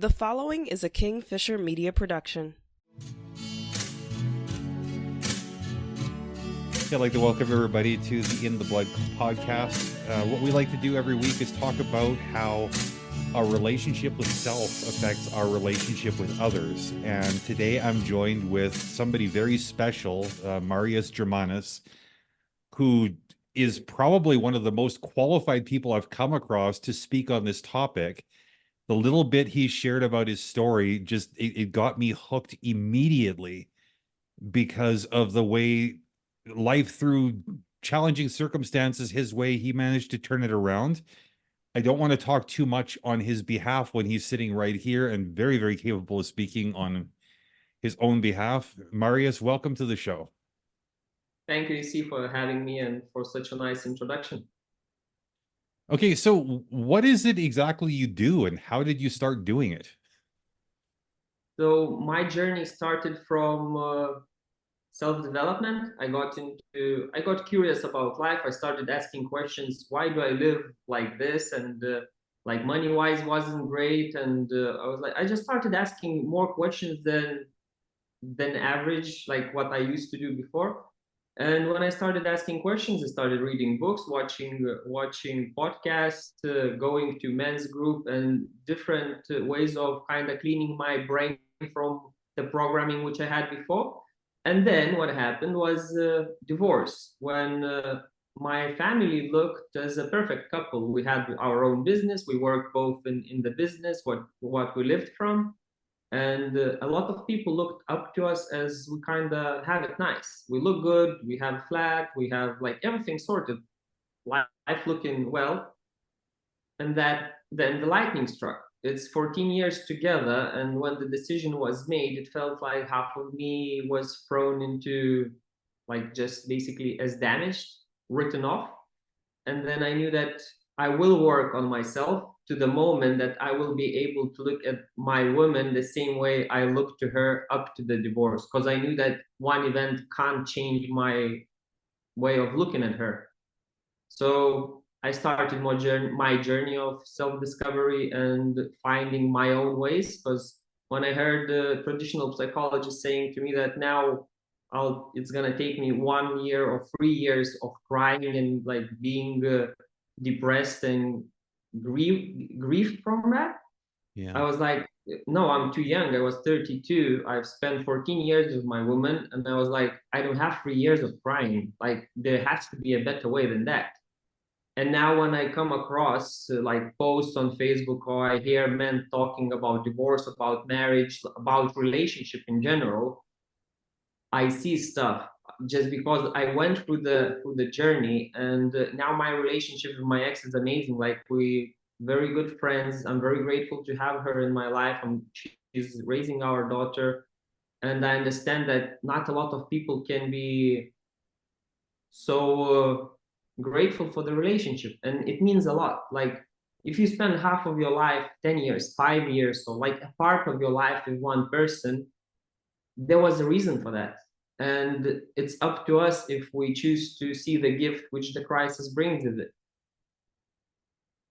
The following is a King-Fisher media production. I'd like to welcome everybody to the In the Blood podcast. What we like to do every week is talk about how our relationship with self affects our relationship with others. And today I'm joined with somebody very special, Marius Germanus, who is probably one of the most qualified people I've come across to speak on this topic. The little bit he shared about his story, it got me hooked immediately because of the way life through challenging circumstances, his way, he managed to turn it around. I don't want to talk too much on his behalf when he's sitting right here and very, very capable of speaking on his own behalf. Marius, welcome to the show. Thank you, EC, for having me and for such a nice introduction. Okay, so what is it exactly you do and how did you start doing it? So my journey started from self-development. I got curious about life. I started asking questions. Why do I live like this? And like money-wise wasn't great. And I just started asking more questions than average, like what I used to do before. And when I started asking questions, I started reading books, watching podcasts, going to men's group, and different ways of kind of cleaning my brain from the programming which I had before. And then what happened was divorce. When my family looked as a perfect couple, we had our own business. We worked both in the business, what we lived from, and a lot of people looked up to us as we kind of have it nice. We look good, we have a flat, we have like everything sorted, life looking well. And that then the lightning struck. It's 14 years together, and when the decision was made, it felt like half of me was thrown into like just basically as damaged, written off. And then I knew that I will work on myself to the moment that I will be able to look at my woman the same way I looked to her up to the divorce, because I knew that one event can't change my way of looking at her. So I started my journey of self-discovery and finding my own ways, because when I heard the traditional psychologist saying to me that now it's gonna take me 1 year or 3 years of crying and like being depressed and grieved from that, Yeah. I was like, no, I'm too young. I was 32. I've spent 14 years with my woman, and I was like, I don't have 3 years of crying. Like there has to be a better way than that. And now when I come across like posts on Facebook, or I hear men talking about divorce, about marriage, about relationship in general, I see stuff just because I went through the journey. And now my relationship with my ex is amazing. Like we very good friends. I'm very grateful to have her in my life. She's raising our daughter, and I understand that not a lot of people can be so grateful for the relationship, and it means a lot. Like if you spend half of your life, 10 years, 5 years, or like a part of your life with one person, there was a reason for that. And it's up to us if we choose to see the gift which the crisis brings with it.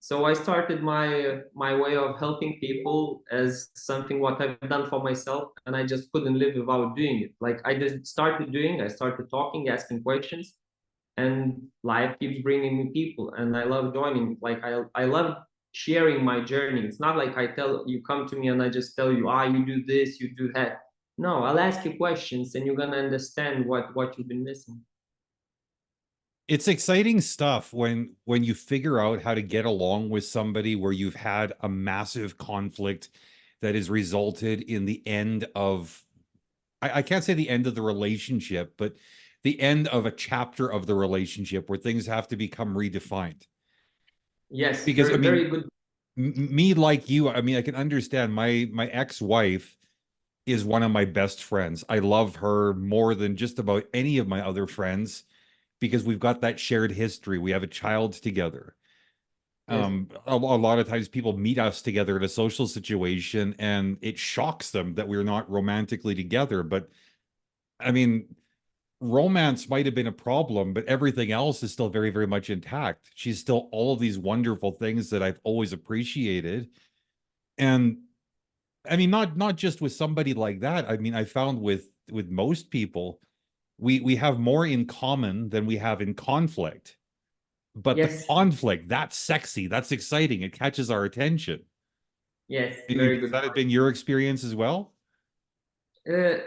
So I started my way of helping people as something what I've done for myself, and I just couldn't live without doing it. Like I started talking, asking questions, and life keeps bringing me people, and I love joining. Like I love sharing my journey. It's not like I tell you, come to me and I just tell you, you do this, you do that. No, I'll ask you questions and you're gonna understand what you've been missing. It's exciting stuff when you figure out how to get along with somebody where you've had a massive conflict that has resulted in the end of, I can't say the end of the relationship, but the end of a chapter of the relationship where things have to become redefined. Yes, Because I very mean, very good. me like you, I mean, I can understand my ex-wife is one of my best friends. I love her more than just about any of my other friends because we've got that shared history. We have a child together. Yes. A lot of times people meet us together in a social situation and it shocks them that we're not romantically together. But I mean, romance might have been a problem, but everything else is still very, very much intact. She's still all of these wonderful things that I've always appreciated. And I mean, not just with somebody like that. I mean, I found with most people, we have more in common than we have in conflict. But the Yes, conflict, that's sexy, that's exciting, it catches our attention. yes, very Has good that been your experience as well? point.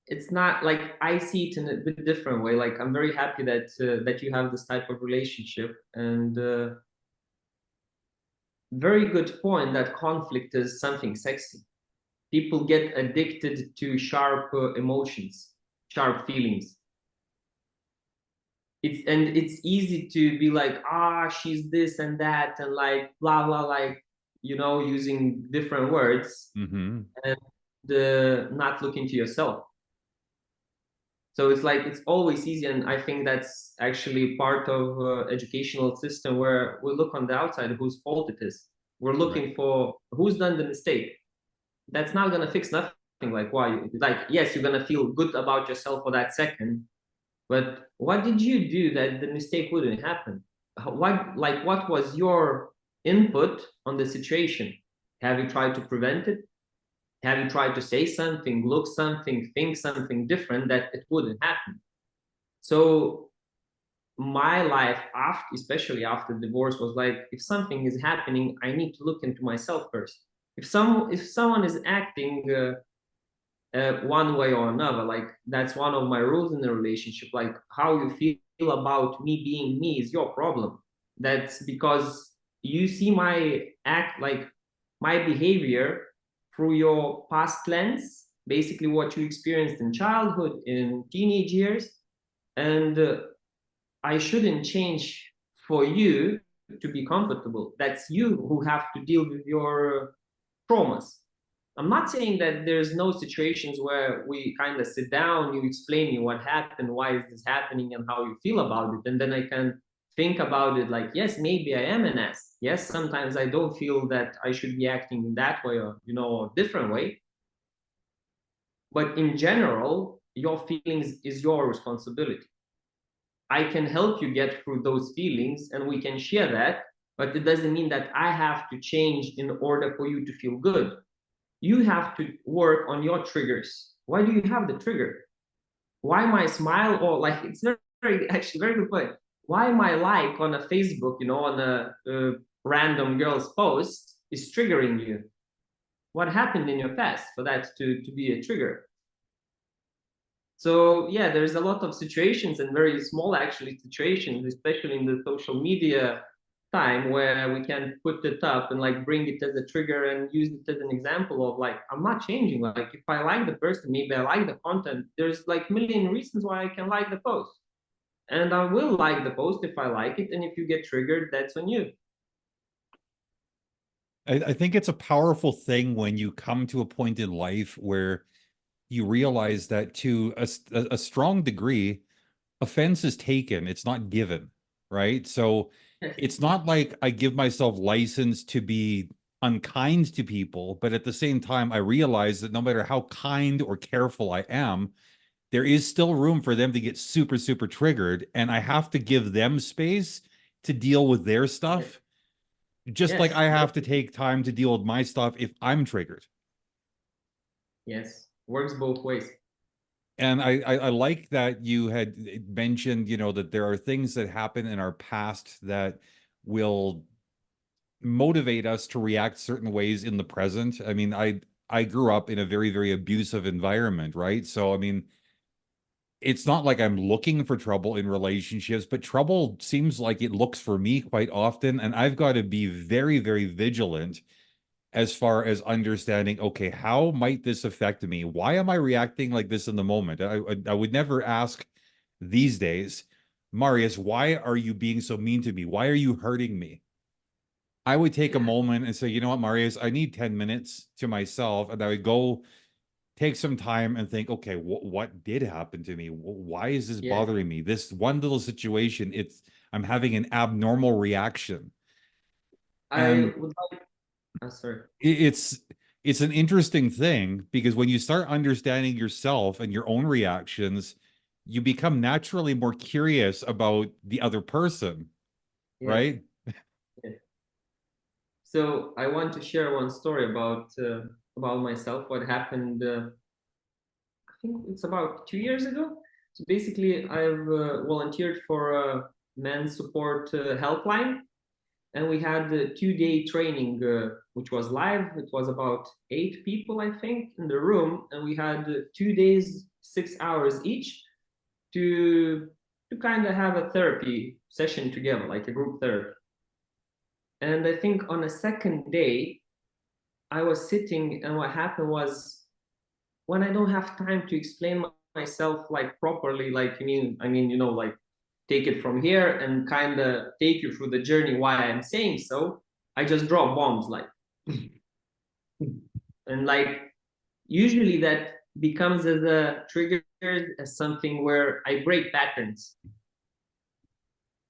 It's not like I see it in a bit different way. Like I'm very happy that that you have this type of relationship, and very good point that conflict is something sexy. People get addicted to sharp emotions, sharp feelings. It's easy to be like, ah, she's this and that, and like blah blah, like using different words Mm-hmm. and not looking to yourself. So it's like it's always easy, and I think that's actually part of educational system where we look on the outside whose fault it is. We're Right. looking for who's done the mistake. That's not gonna fix nothing. Like why? Like yes, you're gonna feel good about yourself for that second, but what did you do that the mistake wouldn't happen? What was your input on the situation? Have you tried to prevent it? Have you tried to say something, look something, think something different that it wouldn't happen? So my life after, especially after divorce, was like if something is happening, I need to look into myself first. If someone is acting one way or another, like that's one of my rules in the relationship. Like how you feel about me being me is your problem. That's because you see my act, like my behavior through your past lens, basically what you experienced in childhood, in teenage years, and I shouldn't change for you to be comfortable. That's you who have to deal with your traumas. I'm not saying that there's no situations where we kind of sit down, you explain me what happened, why is this happening, and how you feel about it. And then I can think about it like, yes, maybe I am an ass. Yes, sometimes I don't feel that I should be acting in that way or, a different way. But in general, your feelings is your responsibility. I can help you get through those feelings and we can share that, but it doesn't mean that I have to change in order for you to feel good. You have to work on your triggers. Why do you have the trigger? Why my smile, or like it's very actually very good point. Why my like on a Facebook, on a random girl's post is triggering you? What happened in your past for that to be a trigger? So yeah, there's a lot of situations and very small actually situations, especially in the social media time where we can put it up and like bring it as a trigger and use it as an example of like, I'm not changing. Like if I like the person, maybe I like the content, there's like a million reasons why I can like the post. And I will like the post if I like it. And if you get triggered, that's on you. I think it's a powerful thing when you come to a point in life where you realize that to a strong degree, offense is taken, it's not given, right? So it's not like I give myself license to be unkind to people, but at the same time, I realize that no matter how kind or careful I am, there is still room for them to get super, super triggered. And I have to give them space to deal with their stuff, just like Yes. I have to take time to deal with my stuff if I'm triggered. Yes. Works both ways. And I like that you had mentioned, that there are things that happen in our past that will motivate us to react certain ways in the present. I mean, I grew up in a very, very abusive environment, right? So, I mean, it's not like I'm looking for trouble in relationships, but trouble seems like it looks for me quite often. And I've got to be very, very vigilant as far as understanding, okay, how might this affect me? Why am I reacting like this in the moment? I would never ask these days, Marius, why are you being so mean to me? Why are you hurting me? I would take a Yeah. moment and say, you know what, Marius, I need 10 minutes to myself. And I would go take some time and think, okay, what did happen to me? Why is this Yeah. bothering me? This one little situation, I'm having an abnormal reaction. I And would like, sorry. it's it's an interesting thing because when you start understanding yourself and your own reactions, you become naturally more curious about the other person, Yes. right? Yeah. So I want to share one story about about myself, what happened. I think it's about 2 years ago. So basically, I've volunteered for a men's support helpline, and we had a 2 day training, which was live. It was about 8 people, I think, in the room, and we had 2 days, 6 hours each, to kind of have a therapy session together, like a group therapy. And I think on a second day, I was sitting, and what happened was, when I don't have time to explain myself like properly, like like take it from here and kind of take you through the journey why I'm saying so, I just drop bombs like, and like usually that becomes as a trigger, as something where I break patterns,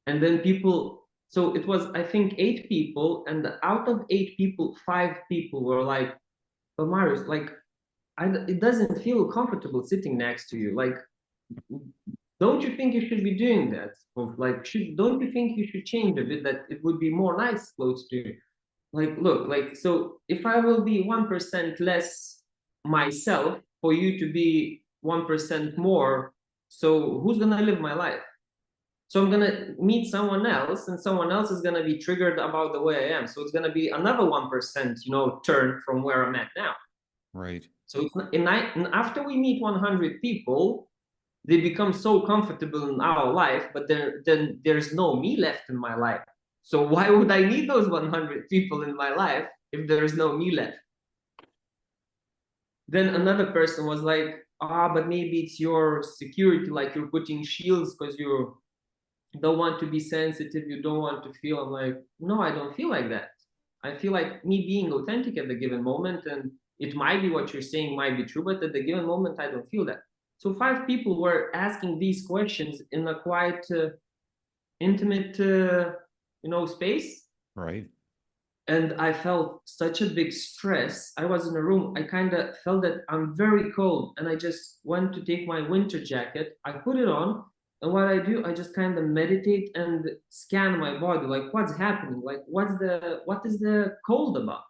and then people. So it was, I think, 8 people, and out of 8 people, 5 people were like, "But Marius, like, it doesn't feel comfortable sitting next to you. Like, don't you think you should be doing that? Or like, don't you think you should change a bit? That it would be more nice close to you. Like, look, like, so if I will be 1% less myself for you to be 1% more, so who's gonna live my life? So I'm gonna meet someone else, and someone else is gonna be triggered about the way I am. So it's gonna be another 1%, turn from where I'm at now. Right. So it's not, and after we meet 100 people, they become so comfortable in our life, but then there's no me left in my life. So why would I need those 100 people in my life if there is no me left? Then another person was like, but maybe it's your security, like you're putting shields because you don't want to be sensitive, you don't want to feel. I'm like, no, I don't feel like that. I feel like me being authentic at the given moment, and it might be what you're saying might be true, but at the given moment, I don't feel that. So 5 people were asking these questions in a quite intimate, space. Right. And I felt such a big stress. I was in a room, I kind of felt that I'm very cold, and I just went to take my winter jacket. I put it on, and what I do, I just kind of meditate and scan my body, like what's happening, like what is the cold about?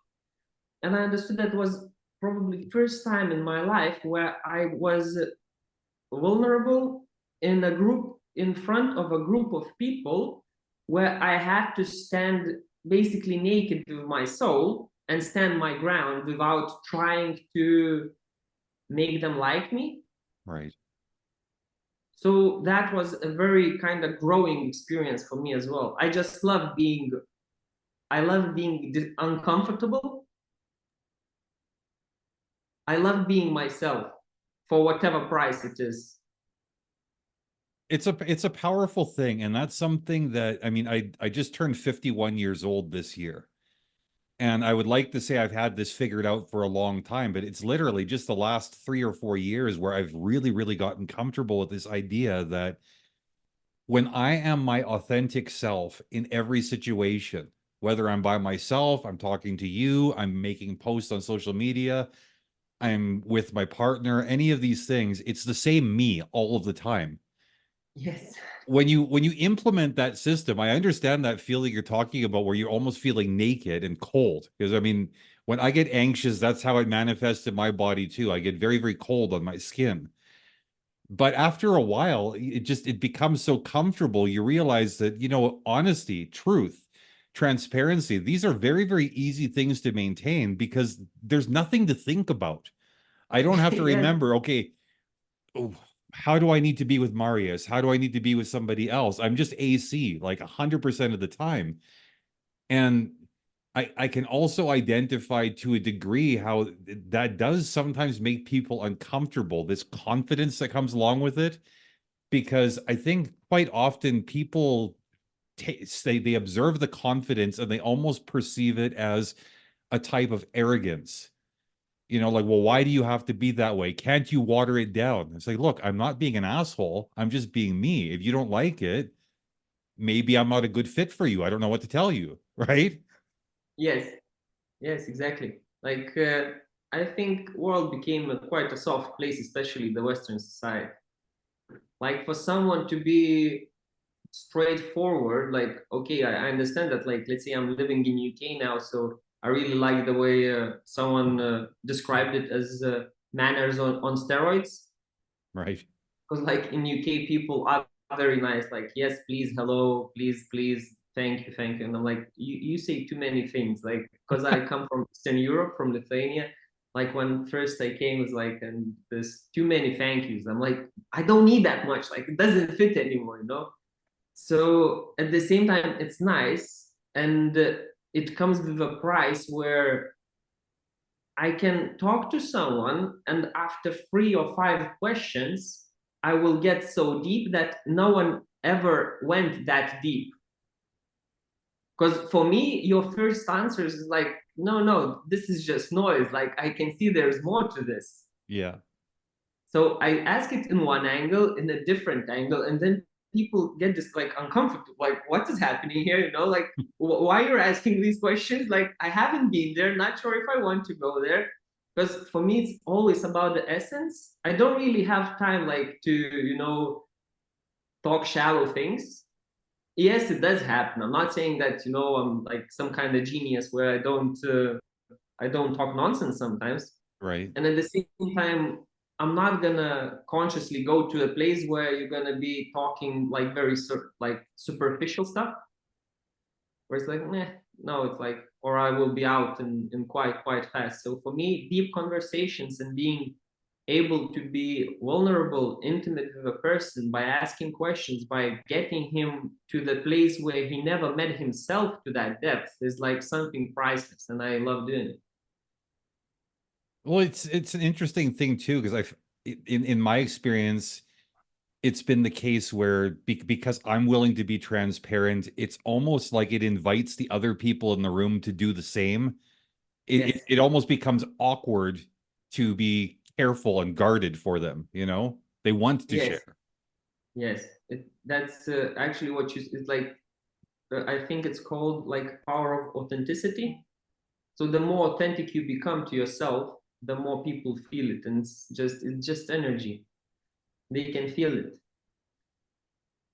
And I understood that was probably first time in my life where I was vulnerable in a group, in front of a group of people, where I had to stand basically naked with my soul and stand my ground without trying to make them like me. Right. So that was a very kind of growing experience for me as well. I love being uncomfortable. I love being myself for whatever price it is. It's a powerful thing, and that's something that, I mean, I just turned 51 years old this year. And I would like to say I've had this figured out for a long time, but it's literally just the last 3 or 4 years where I've really, really gotten comfortable with this idea that when I am my authentic self in every situation, whether I'm by myself, I'm talking to you, I'm making posts on social media, I'm with my partner, any of these things, it's the same me all of the time. Yes. When you implement that system, I understand that feeling you're talking about where you're almost feeling naked and cold. Because I mean, when I get anxious, that's how it manifests in my body too. I get very, very cold on my skin. But after a while, it becomes so comfortable. You realize that, honesty, truth, transparency, these are very, very easy things to maintain because there's nothing to think about. I don't have to Yes. remember, okay, oh, how do I need to be with Marius? How do I need to be with somebody else? I'm just AC like 100% of the time. And I can also identify to a degree how that does sometimes make people uncomfortable, this confidence that comes along with it. Because I think quite often people they observe the confidence and they almost perceive it as a type of arrogance. Like, well, why do you have to be that way? Can't you water it down? It's like, look, I'm not being an asshole. I'm just being me. If you don't like it, maybe I'm not a good fit for you. I don't know what to tell you, right? Yes. Yes, exactly. Like, I think world became quite a soft place, especially the Western society. Like for someone to be straightforward, like, okay, I understand that. Like, let's say I'm living in UK now, so I really like the way someone described it as manners on steroids. Right. Because like in UK, people are very nice. Like, yes, please, hello, please, thank you. And I'm like, you say too many things. Like, because I come from Eastern Europe, from Lithuania. Like when first I came, it was like, and there's too many thank yous. I'm like, I don't need that much. Like, it doesn't fit anymore, you know? So at the same time, it's nice, and it comes with a price where I can talk to someone, and after 3 or 5 questions, I will get so deep that no one ever went that deep. Because for me, your first answers is like, no, this is just noise. Like, I can see there's more to this. Yeah. So I ask it in one angle, in a different angle, and then people get this like uncomfortable, like what is happening here? You know, like why you're asking these questions? Like I haven't been there, not sure if I want to go there. Because for me, it's always about the essence. I don't really have time like to, talk shallow things. Yes, it does happen. I'm not saying that, I'm like some kind of genius where I don't talk nonsense sometimes. Right. And at the same time, I'm not gonna consciously go to a place where you're gonna be talking like very like superficial stuff, where it's like, no, it's like, or I will be out and quite fast. So for me, deep conversations and being able to be vulnerable, intimate with a person by asking questions, by getting him to the place where he never met himself to that depth is like something priceless, and I love doing it. Well, it's an interesting thing too, because in my experience, it's been the case where because I'm willing to be transparent, it's almost like it invites the other people in the room to do the same. Yes. It almost becomes awkward to be careful and guarded for them, you know? They want to Yes. share. Yes. That's actually what you, it's like, I think it's called like power of authenticity. So the more authentic you become to yourself, the more people feel it, and it's just energy. They can feel it.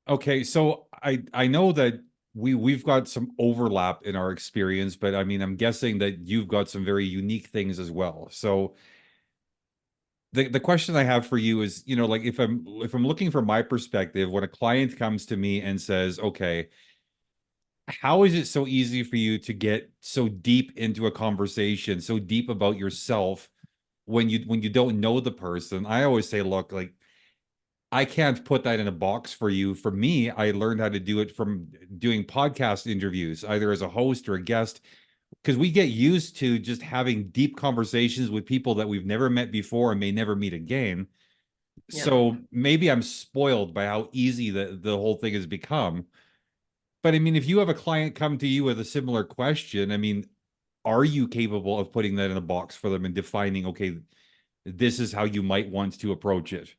Okay, so I know that we've got some overlap in our experience, but I mean, I'm guessing that you've got some very unique things as well. So the question I have for you is, like if I'm looking from my perspective, when a client comes to me and says, "Okay, how is it so easy for you to get so deep into a conversation, so deep about yourself when you don't know the person?" I always say, "Look, like I can't put that in a box for you. For me, I learned how to do it from doing podcast interviews, either as a host or a guest, because we get used to just having deep conversations with people that we've never met before and may never meet again. Yeah. So maybe I'm spoiled by how easy the whole thing has become. But I mean, if you have a client come to you with a similar question, I mean, are you capable of putting that in a box for them and defining, okay, this is how you might want to approach it?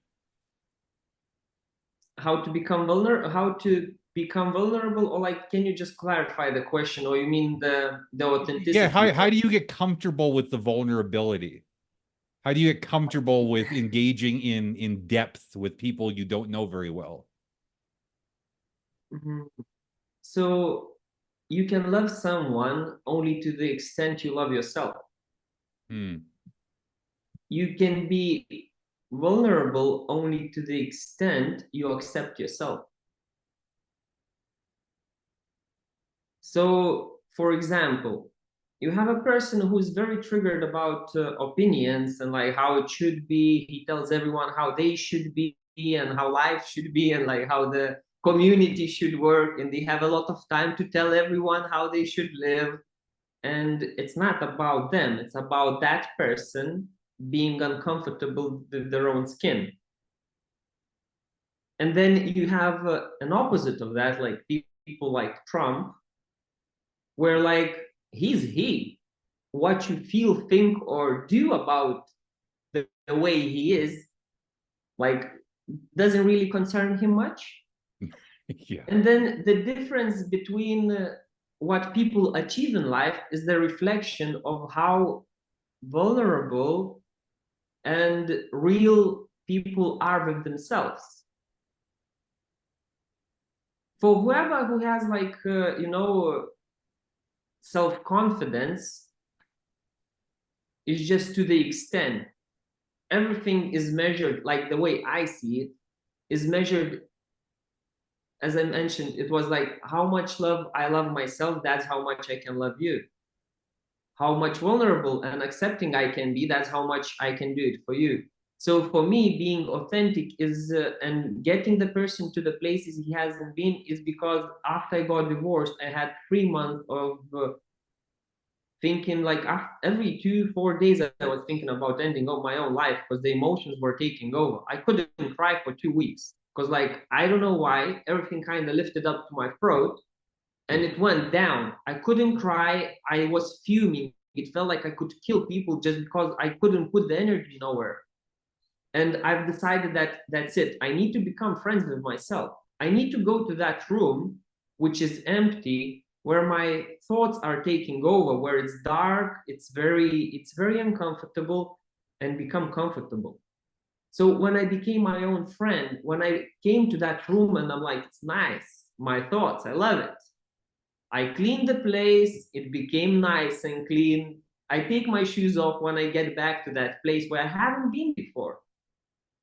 How to become vulnerable, or like, can you just clarify the question, or you mean the Yeah, authenticity? how do you get comfortable with the vulnerability? How do you get comfortable with engaging in depth with people you don't know very well? Mhm. So you can love someone only to the extent you love yourself. Hmm. You can be vulnerable only to the extent you accept yourself. So, for example, you have a person who's very triggered about opinions and like how it should be. He tells everyone how they should be and how life should be and like how the community should work. And they have a lot of time to tell everyone how they should live. And it's not about them, it's about that person being uncomfortable with their own skin. And then you have an opposite of that, like people like Trump, where like he, what you feel, think, or do about the way he is, like doesn't really concern him much. Yeah. And then the difference between what people achieve in life is the reflection of how vulnerable and real people are with themselves. For whoever who has like self confidence, is just to the extent. Everything is measured, like the way I see it, is measured, as I mentioned, it was like how much love I love myself, that's how much I can love you. How much vulnerable and accepting I can be, that's how much I can do it for you. So for me, being authentic is and getting the person to the places he hasn't been is because after I got divorced, I had 3 months of thinking like every 2 4 days I was thinking about ending of my own life because the emotions were taking over. I couldn't cry for 2 weeks because like I don't know why everything kind of lifted up to my throat and it went down. I couldn't cry. I was fuming. It felt like I could kill people just because I couldn't put the energy nowhere. And I've decided that that's it. I need to become friends with myself. I need to go to that room, which is empty, where my thoughts are taking over, where it's dark, it's very uncomfortable, and become comfortable. So when I became my own friend, when I came to that room and I'm like, it's nice, my thoughts, I love it. I cleaned the place, it became nice and clean. I take my shoes off when I get back to that place where I haven't been before.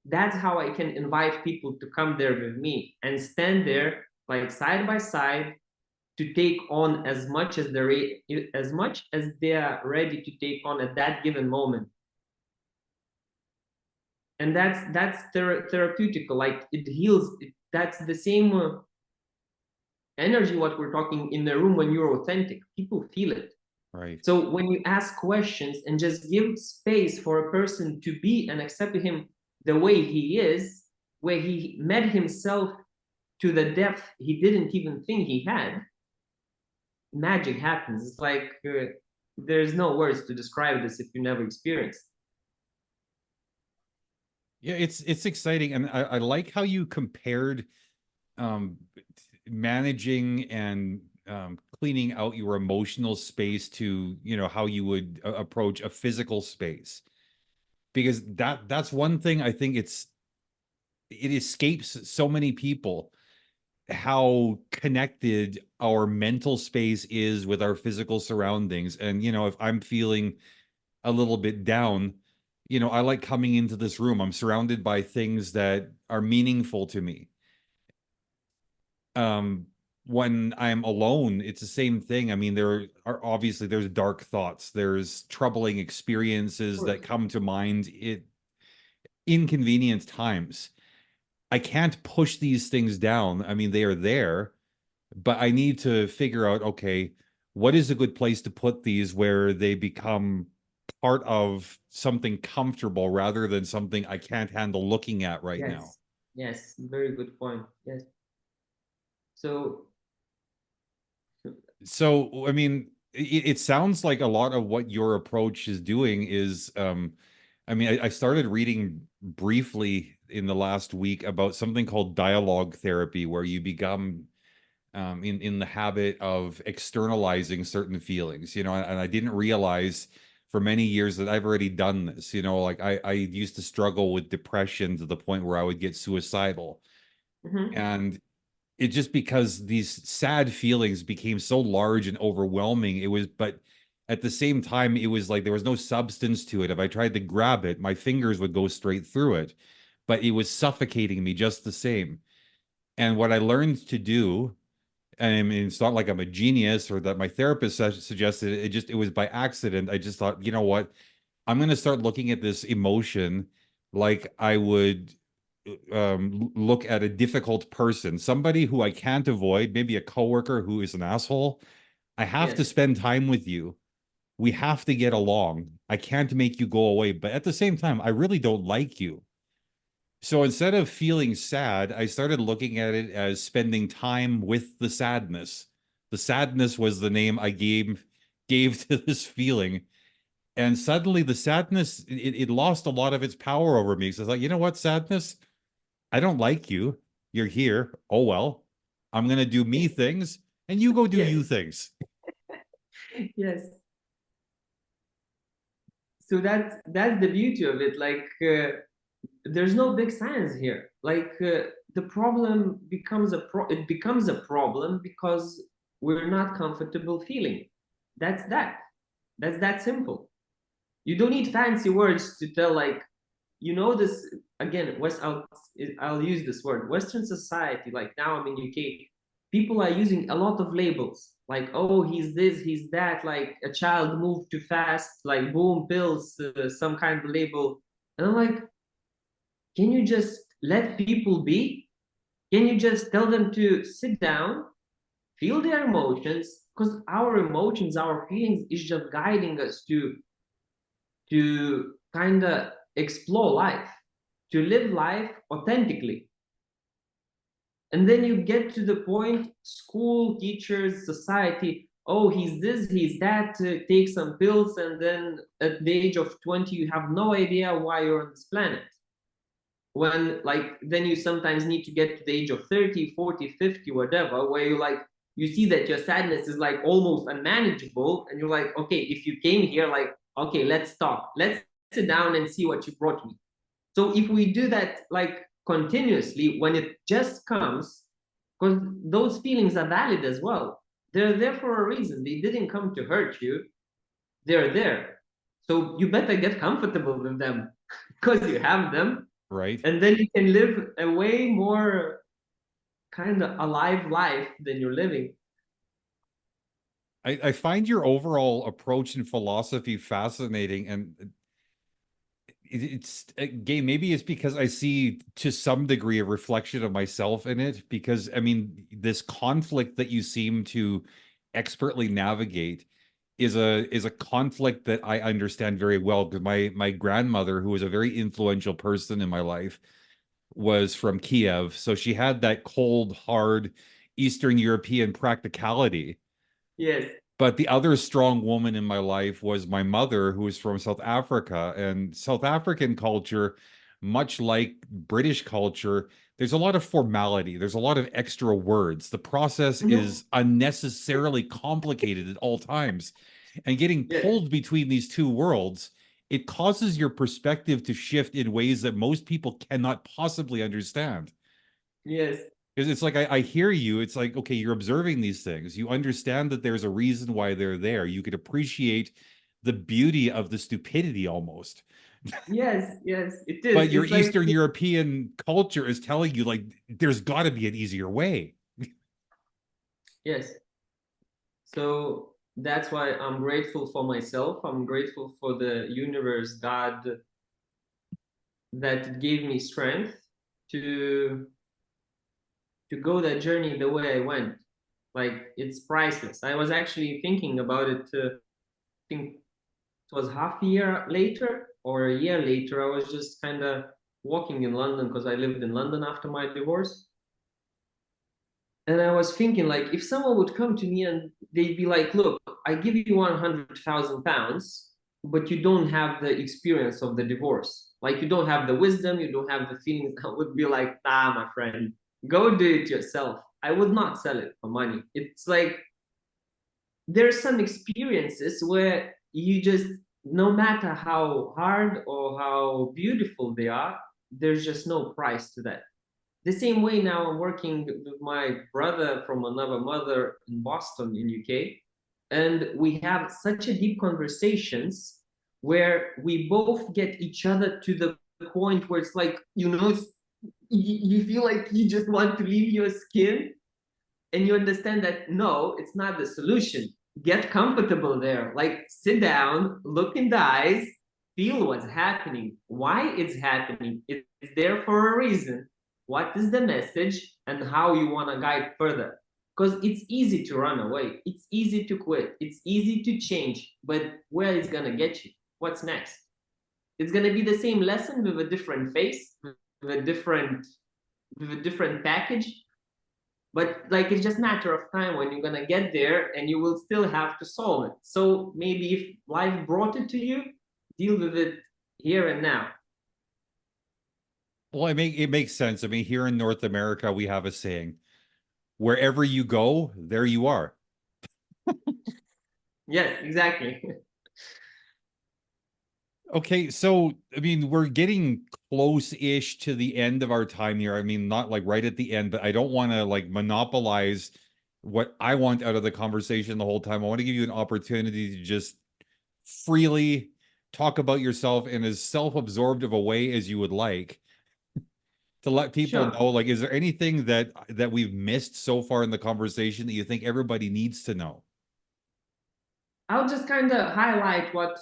That's how I can invite people to come there with me and stand there like side by side to take on as much as they are ready to take on at that given moment. And that's therapeutical. Like it heals. That's the same energy what we're talking in the room when you're authentic. People feel it. Right. So when you ask questions and just give space for a person to be and accept him the way he is, where he met himself to the depth he didn't even think he had, magic happens. It's like there's no words to describe this if you never experienced. Yeah, it's exciting, and I like how you compared um, managing and cleaning out your emotional space to, how you would approach a physical space, because that's one thing I think it escapes so many people how connected our mental space is with our physical surroundings. And if I'm feeling a little bit down, I like coming into this room. I'm surrounded by things that are meaningful to me. um when I'm alone, it's the same thing. I mean, there's dark thoughts, there's troubling experiences that come to mind at inconvenient times. I can't push these things down. I mean, they are there, but I need to figure out, okay, what is a good place to put these where they become part of something comfortable rather than something I can't handle looking at right now. Yes, yes, very good point. Yes. So So, I mean, it sounds like a lot of what your approach is doing is, I mean, I started reading briefly in the last week about something called dialogue therapy, where you become in the habit of externalizing certain feelings, and I didn't realize for many years that I've already done this. Like I used to struggle with depression to the point where I would get suicidal. mhm. And it just because these sad feelings became so large and overwhelming, but at the same time, it was like there was no substance to it. If I tried to grab it, my fingers would go straight through it, but it was suffocating me just the same. And what I learned to do, and I mean, it's not like I'm a genius or that my therapist suggested it. It was by accident. I just thought, you know what? I'm going to start looking at this emotion like I would look at a difficult person, somebody who I can't avoid, maybe a coworker who is an asshole. I have to Yes, spend time with you. We have to get along. I can't make you go away, but at the same time, I really don't like you. So instead of feeling sad, I started looking at it as spending time with the sadness. The sadness was the name I gave to this feeling. And suddenly the sadness, it lost a lot of its power over me. So I was like, you know what, sadness? I don't like you. You're here. Oh well. I'm gonna do me things, and you go do yes, you things. yes. So that's the beauty of it. Like there's no big science here. Like the problem it becomes a problem because we're not comfortable feeling. That's that. That's that simple. You don't need fancy words to tell, like, this again. I'll use this word. Western society, like now I'm in UK, people are using a lot of labels, like, oh, he's this, he's that, like a child moved too fast, like boom, pills, some kind of label. And I'm like, can you just let people be? Can you just tell them to sit down, feel their emotions? Because our emotions, our feelings is just guiding us to kind of explore life, to live life authentically. And then you get to the point, school, teachers, society, oh, he's this, he's that, take some pills, and then at the age of 20, you have no idea why you're on this planet. When, like, then you sometimes need to get to the age of 30, 40, 50, whatever, where you like, you see that your sadness is like almost unmanageable, and you're like, okay, if you came here, like, okay, let's talk, let's sit down and see what you brought me. So if we do that like continuously, when it just comes, because those feelings are valid as well, they're there for a reason. They didn't come to hurt you, they're there. So you better get comfortable with them because you have them, Right. and then you can live a way more kind of alive life than you're living. I find your overall approach and philosophy fascinating, and it's again, maybe it's because I see to some degree a reflection of myself in it, because I mean, this conflict that you seem to expertly navigate is a conflict that I understand very well, because my grandmother, who was a very influential person in my life, was from Kiev, so she had that cold, hard Eastern European practicality. Yes. But the other strong woman in my life was my mother, who is from South Africa. And South African culture, much like British culture, there's a lot of formality, there's a lot of extra words. The process Mhm. is unnecessarily complicated at all times. And getting Yes. pulled between these two worlds, it causes your perspective to shift in ways that most people cannot possibly understand. Yes. Because it's like I hear you. It's like, okay, you're observing these things. You understand that there's a reason why they're there. You could appreciate the beauty of the stupidity almost. Yes. Yes. It is. But your It's like, Eastern European culture is telling you, like, there's got to be an easier way. yes. So that's why I'm grateful for myself. I'm grateful for the universe, God, that gave me strength to go that journey the way I went. Like, it's priceless. I was actually thinking about it. I think it was half a year later or a year later. I was just kind of walking in London because I lived in London after my divorce. And I was thinking, like, if someone would come to me and they'd be like, look, I give you £100,000, but you don't have the experience of the divorce. Like, you don't have the wisdom, you don't have the feelings. I would be like, nah, my friend, go do it yourself. I would not sell it for money. It's like, there's some experiences where you just, no matter how hard or how beautiful they are, there's just no price to that. The same way now I'm working with my brother from another mother in Boston in UK, and we have such a deep conversations where we both get each other to the point where it's like, you feel like you just want to leave your skin, and you understand that no, it's not the solution. Get comfortable there, like sit down, look in the eyes, feel what's happening, why it's happening, it's there for a reason, what is the message, and how you want to guide further. Because it's easy to run away, it's easy to quit, it's easy to change, but where is going to get you? What's next? It's going to be the same lesson with a different face, with a different package, but like, it's just a matter of time when you're gonna get there, and you will still have to solve it. So maybe if life brought it to you, deal with it here and now. Well, it makes sense. I mean, here in North America, we have a saying: wherever you go, there you are. Yes, exactly. Okay, so I mean, we're getting close-ish to the end of our time here. I mean, not like right at the end, but I don't want to like monopolize what I want out of the conversation the whole time. I want to give you an opportunity to just freely talk about yourself in as self-absorbed of a way as you would like, to let people Sure. know, like, is there anything that we've missed so far in the conversation that you think everybody needs to know? I'll just kind of highlight what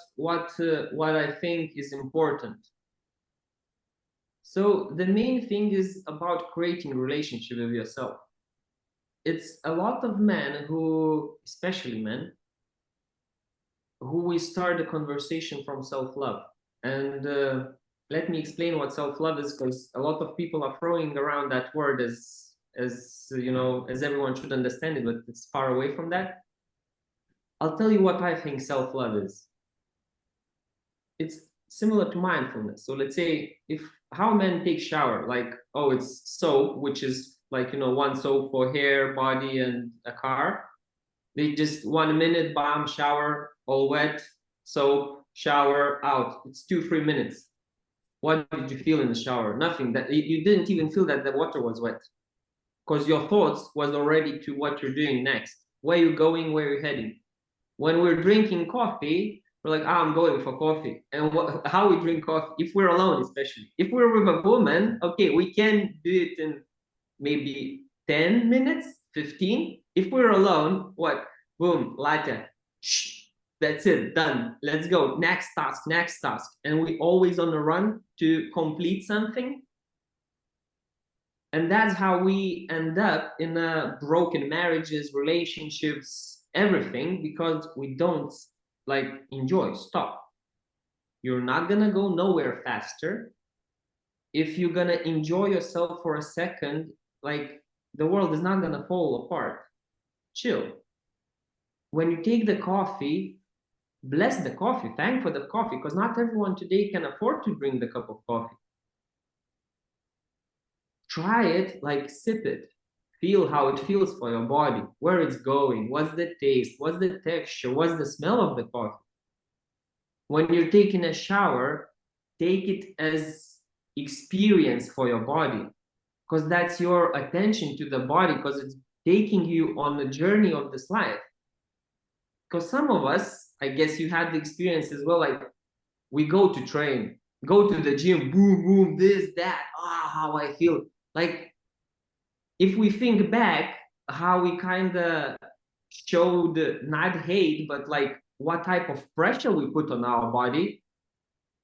I think is important. So the main thing is about creating a relationship with yourself. It's a lot of men who, especially men, who we start a conversation from self-love. And let me explain what self-love is, because a lot of people are throwing around that word as you know, as everyone should understand it, but it's far away from that. I'll tell you what I think self-love is. It's similar to mindfulness. So let's say, if how men take shower, like, oh, it's soap, which is like, you know, one soap for hair, body, and a car. They just 1 minute, bam, shower, all wet, soap, shower, out. It's 2-3 minutes. What did you feel in the shower? Nothing. That you didn't even feel that the water was wet, because your thoughts was already to what you're doing next. Where you going? Where you heading? When we're drinking coffee, we're like, I'm going for coffee. And how we drink coffee, if we're alone, especially if we're with a woman, okay, we can do it in maybe 10 minutes, 15. If we're alone, what? Boom, lighter. Shh, that's it, done. Let's go. Next task, next task. And we always on the run to complete something. And that's how we end up in broken marriages, relationships, everything, because we don't like enjoy. Stop. You're not gonna go nowhere faster if you're gonna enjoy yourself for a second. Like, the world is not gonna fall apart. Chill. When you take the coffee, bless the coffee, thank for the coffee, because not everyone today can afford to drink the cup of coffee. Try it, like, sip it, feel how it feels for your body, where it's going, what's the taste, what's the texture, what's the smell of the coffee. When you're taking a shower, take it as experience for your body, because that's your attention to the body, because it's taking you on the journey of this life. Because some of us, I guess you had the experience as well, like, we go to train, go to the gym, boom, boom, this, that, how I feel. Like, if we think back, how we kind of showed not hate, but like what type of pressure we put on our body,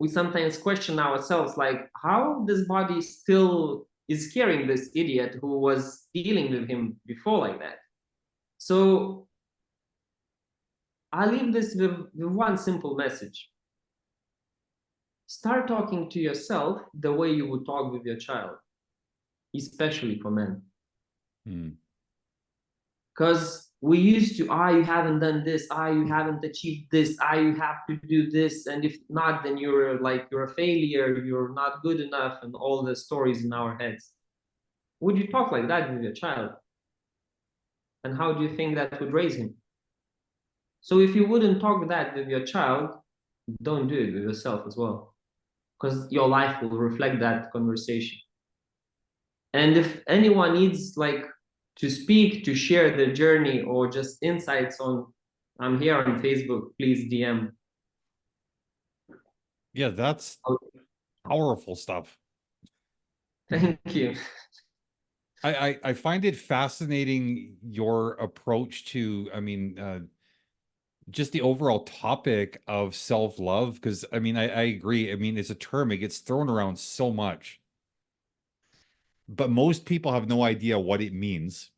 we sometimes question ourselves, like, how this body still is carrying this idiot who was dealing with him before like that. So I leave this with one simple message. Start talking to yourself the way you would talk with your child, especially for men. Because we used to, you haven't done this, you haven't achieved this, you have to do this, and if not, then you're a failure, you're not good enough, and all the stories in our heads. Would you talk like that with your child? And how do you think that would raise him? So if you wouldn't talk that with your child, don't do it with yourself as well, because your life will reflect that conversation. And if anyone needs, like, to speak, to share their journey, or just insights on, I'm here on Facebook, please DM. Yeah, that's powerful stuff. Thank you. I find it fascinating, your approach to, I mean, just the overall topic of self-love, because I mean, I agree. I mean, it's a term, it gets thrown around so much, but most people have no idea what it means.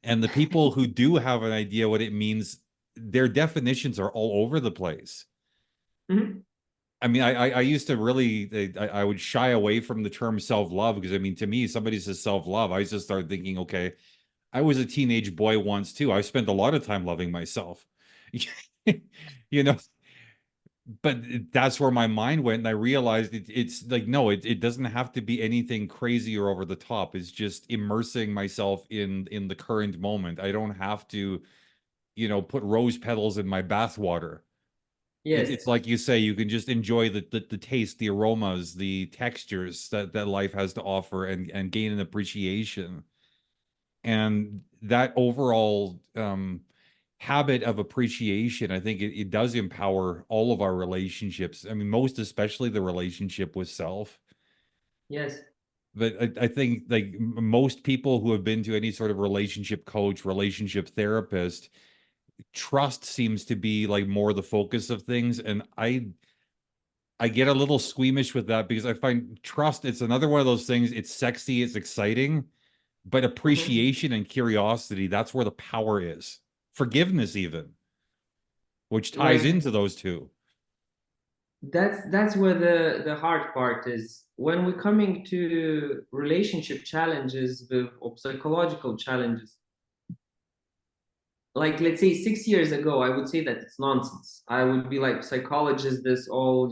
And the people who do have an idea what it means, their definitions are all over the place. Mm-hmm. I mean, I used to really, I would shy away from the term self-love, because I mean, to me, somebody says self-love, I just start thinking, okay, I was a teenage boy once too. I spent a lot of time loving myself, you know, but that's where my mind went. And I realized it's like, no, it doesn't have to be anything crazy or over the top. It's just immersing myself in the current moment. I don't have to, put rose petals in my bathwater. Yes. It's like you say, you can just enjoy the taste, the aromas, the textures that life has to offer, and gain an appreciation. And that overall habit of appreciation, I think it does empower all of our relationships. I mean, most especially the relationship with self. Yes. But I think like most people who have been to any sort of relationship coach, relationship therapist, trust seems to be like more the focus of things. And I get a little squeamish with that because I find trust, it's another one of those things. It's sexy, it's exciting, but Mhm. appreciation and curiosity, that's where the power is. Forgiveness, even, which ties Like into those two. that's where the hard part is. When we're coming to relationship challenges with or psychological challenges, like let's say 6 years ago, I would say that it's nonsense. I would be like, psychologist, this all,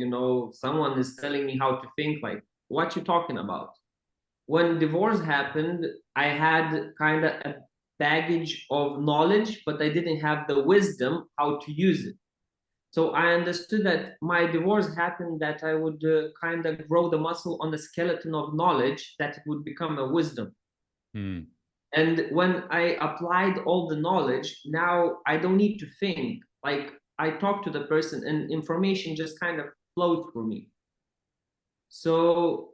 someone is telling me how to think. Like, what you talking about? When divorce happened, I had kind of a baggage of knowledge, but I didn't have the wisdom how to use it. So I understood that my divorce happened, that I would kind of grow the muscle on the skeleton of knowledge, that it would become a wisdom. Hmm. And when I applied all the knowledge, now I don't need to think. Like, I talk to the person and information just kind of flows through me. So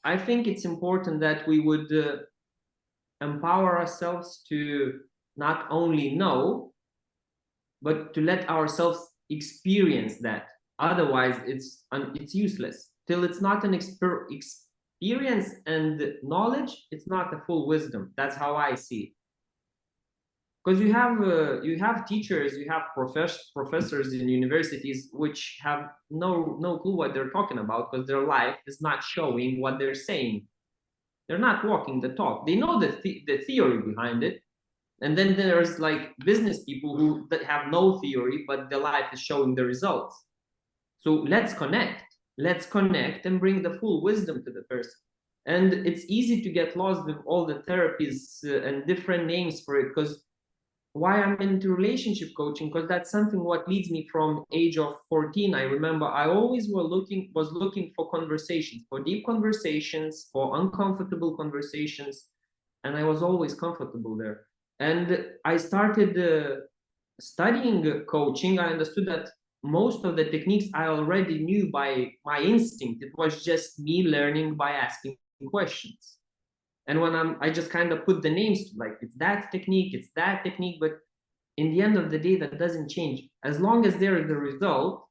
I think it's important that we would empower ourselves to not only know, but to let ourselves experience that. Otherwise, it's useless. Till it's not an experience and knowledge, it's not a full wisdom. That's how I see it. Because you have teachers, you have professors in universities which have no clue what they're talking about, because their life is not showing what they're saying. They're not walking the talk. They know the theory behind it. And then there's like business people who have no theory, but their life is showing the results. So let's connect. Let's connect and bring the full wisdom to the person. And it's easy to get lost with all the therapies and different names for it. Because why I'm into relationship coaching, because that's something what leads me from age of 14. I remember I always was looking for conversations, for deep conversations, for uncomfortable conversations, and I was always comfortable there. And I started studying coaching. I understood that most of the techniques I already knew by my instinct. It was just me learning by asking questions. And when I just kind of put the names to, like, it's that technique, but in the end of the day, that doesn't change. As long as there is the result,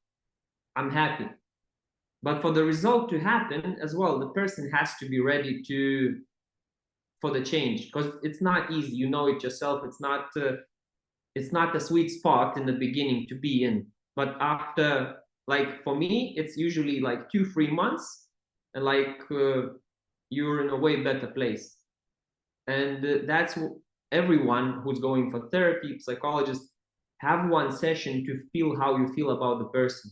I'm happy. But for the result to happen as well, the person has to be ready to for the change, because it's not easy. You know it yourself. It's not a sweet spot in the beginning to be in, but after, like, for me, it's usually like 2 3 months, and like you're in a way better place. And that's everyone who's going for therapy, psychologists, have one session to feel how you feel about the person.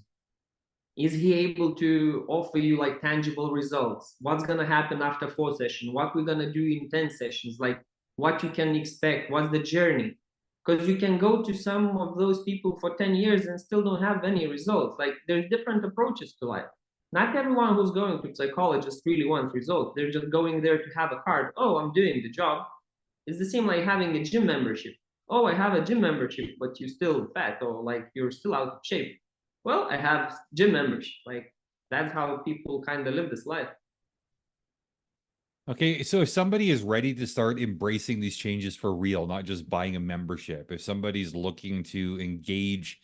Is he able to offer you like tangible results? What's going to happen after 4 sessions? What we're going to do in 10 sessions? Like, what you can expect? What's the journey? Because you can go to some of those people for 10 years and still don't have any results. Like, there's different approaches to life. Not everyone who's going to psychologist really wants results. They're just going there to have a card. Oh, I'm doing the job. It's the same like having a gym membership. Oh, I have a gym membership, but you're still fat, or like you're still out of shape. Well, I have gym membership. Like, that's how people kind of live this life. Okay, so if somebody is ready to start embracing these changes for real, not just buying a membership, if somebody's looking to engage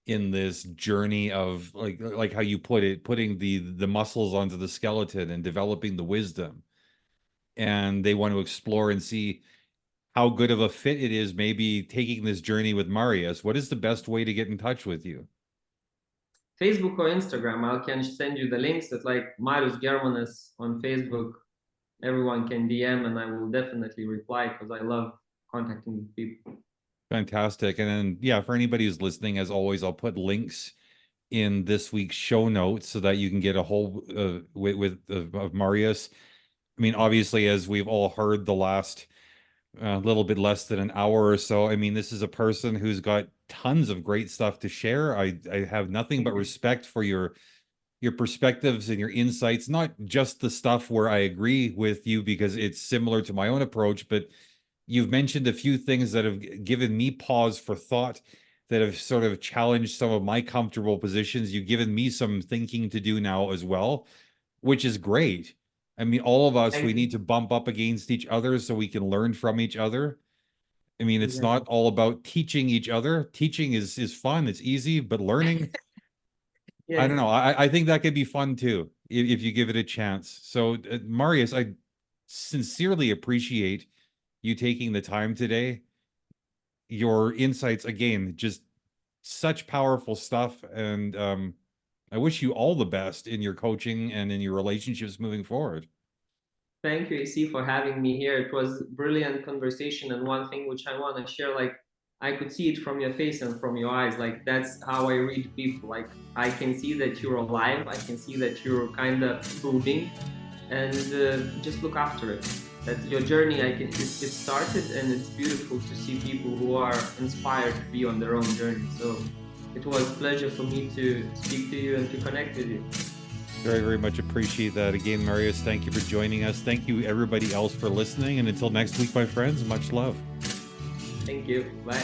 in this journey of like how you put it, putting the muscles onto the skeleton and developing the wisdom, and they want to explore and see how good of a fit it is, maybe taking this journey with Marius, what is the best way to get in touch with you? Facebook or Instagram, I can send you the links. It's like Marius Germanis on Facebook. Everyone can DM, and I will definitely reply, because I love contacting people. Fantastic. And then, yeah, for anybody who's listening, as always, I'll put links in this week's show notes so that you can get a whole of Marius. I mean, obviously, as we've all heard the last little bit less than an hour or so, I mean, this is a person who's got tons of great stuff to share. I have nothing but respect for your perspectives and your insights, not just the stuff where I agree with you because it's similar to my own approach, but You've mentioned a few things that have given me pause for thought, that have sort of challenged some of my comfortable positions. You've given me some thinking to do now as well, which is great. I mean, all of us, we Thank you. need to bump up against each other so we can learn from each other. I mean, it's Exactly. not all about teaching each other. Teaching is fun, it's easy, but learning, I don't Yes. know. I think that could be fun too if you give it a chance. So, Marius, I sincerely appreciate you taking the time today. Your insights, again, just such powerful stuff, and I wish you all the best in your coaching and in your relationships moving forward. Thank you, AC, for having me here. It was brilliant conversation, and one thing which I want to share, like I could see it from your face and from your eyes. Like that's how I read people. Like I can see that you're alive. I can see that you're kind of moving, and just look after it. That your journey, it started, and it's beautiful to see people who are inspired to be on their own journey. So it was a pleasure for me to speak to you and to connect with you. Very, very much appreciate that. Again, Marius, thank you for joining us. Thank you, everybody else, for listening. And until next week, my friends, much love. Thank you. Bye.